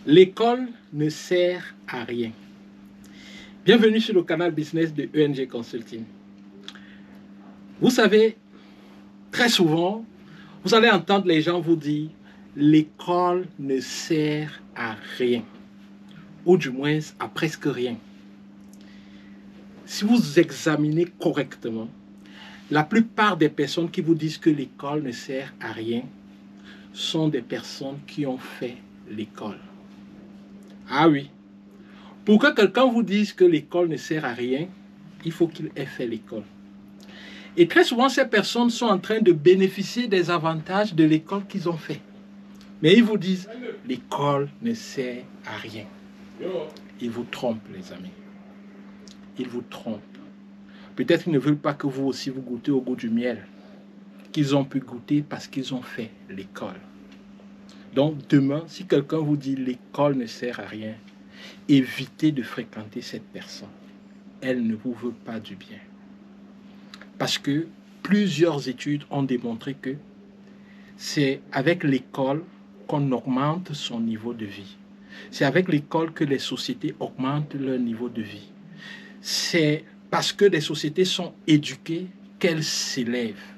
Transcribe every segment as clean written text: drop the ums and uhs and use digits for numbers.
L'école ne sert à rien. Bienvenue sur le canal business de ENG Consulting. Vous savez, très souvent, vous allez entendre les gens vous dire « l'école ne sert à rien » ou du moins à presque rien. Si vous examinez correctement, la plupart des personnes qui vous disent que l'école ne sert à rien sont des personnes qui ont fait l'école. Ah oui. Pour que quelqu'un vous dise que l'école ne sert à rien, il faut qu'il ait fait l'école. Et très souvent, ces personnes sont en train de bénéficier des avantages de l'école qu'ils ont fait. Mais ils vous disent, l'école ne sert à rien. Ils vous trompent, les amis. Ils vous trompent. Peut-être qu'ils ne veulent pas que vous aussi vous goûtez au goût du miel qu'ils ont pu goûter parce qu'ils ont fait l'école. Donc demain, si quelqu'un vous dit l'école ne sert à rien, évitez de fréquenter cette personne. Elle ne vous veut pas du bien. Parce que plusieurs études ont démontré que c'est avec l'école qu'on augmente son niveau de vie. C'est avec l'école que les sociétés augmentent leur niveau de vie. C'est parce que les sociétés sont éduquées qu'elles s'élèvent.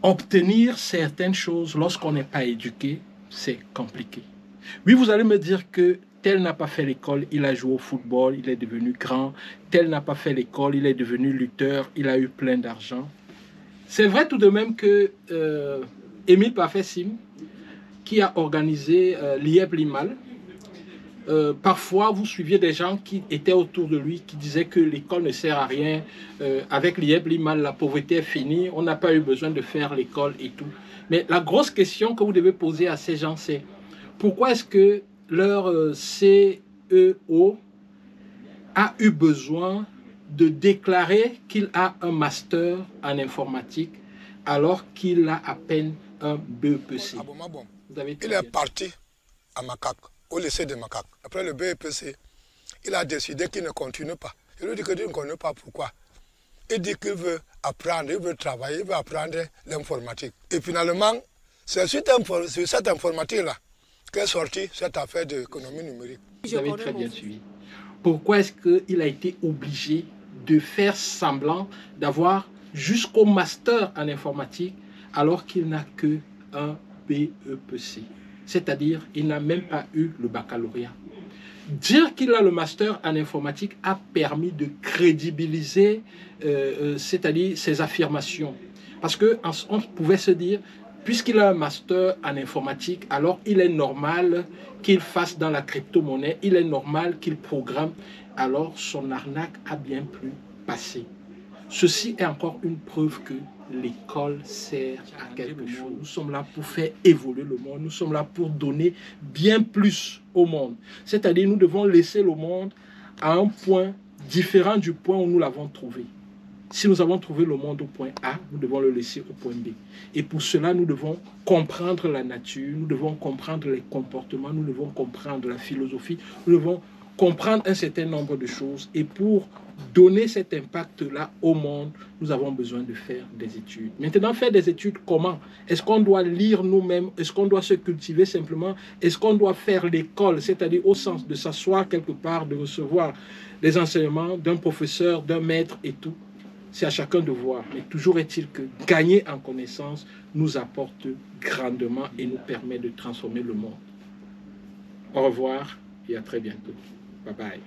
Obtenir certaines choses lorsqu'on n'est pas éduqué, c'est compliqué. Oui, vous allez me dire que tel n'a pas fait l'école, il a joué au football, il est devenu grand. Tel n'a pas fait l'école, il est devenu lutteur, il a eu plein d'argent. C'est vrai tout de même que Émile Parfait-Sim, qui a organisé l'IEP Limal, parfois vous suiviez des gens qui étaient autour de lui, qui disaient que l'école ne sert à rien. Avec l'IEP Limal, la pauvreté est finie, on n'a pas eu besoin de faire l'école et tout. Mais la grosse question que vous devez poser à ces gens, c'est pourquoi est-ce que leur CEO a eu besoin de déclarer qu'il a un master en informatique alors qu'il a à peine un BEPC. Il est parti à Macaque, au lycée de Macaque. Après le BEPC, il a décidé qu'il ne continue pas. Il lui dit qu'il ne connaît pas pourquoi. Il dit qu'il veut apprendre, il veut travailler, il veut apprendre l'informatique. Et finalement, c'est sur cette informatique-là qu'est sortie cette affaire d'économie numérique. Vous avez très bien suivi. Pourquoi est-ce qu'il a été obligé de faire semblant d'avoir jusqu'au master en informatique alors qu'il n'a que un BEPC? C'est-à-dire, il n'a même pas eu le baccalauréat. Dire qu'il a le master en informatique a permis de crédibiliser, c'est-à-dire ses affirmations. Parce qu'on pouvait se dire, puisqu'il a un master en informatique, alors il est normal qu'il fasse dans la crypto-monnaie, il est normal qu'il programme. Alors son arnaque a bien pu passer. Ceci est encore une preuve que l'école sert à quelque chose. Nous sommes là pour faire évoluer le monde. Nous sommes là pour donner bien plus au monde. C'est-à-dire, nous devons laisser le monde à un point différent du point où nous l'avons trouvé. Si nous avons trouvé le monde au point A, nous devons le laisser au point B. Et pour cela, nous devons comprendre la nature, nous devons comprendre les comportements, nous devons comprendre la philosophie, nous devons comprendre un certain nombre de choses. Et pour donner cet impact-là au monde, nous avons besoin de faire des études. Maintenant, faire des études, comment? Est-ce qu'on doit lire nous-mêmes? Est-ce qu'on doit se cultiver simplement? Est-ce qu'on doit faire l'école, c'est-à-dire au sens de s'asseoir quelque part, de recevoir les enseignements d'un professeur, d'un maître et tout? C'est à chacun de voir. Mais toujours est-il que gagner en connaissance nous apporte grandement et nous permet de transformer le monde. Au revoir et à très bientôt. Bye bye.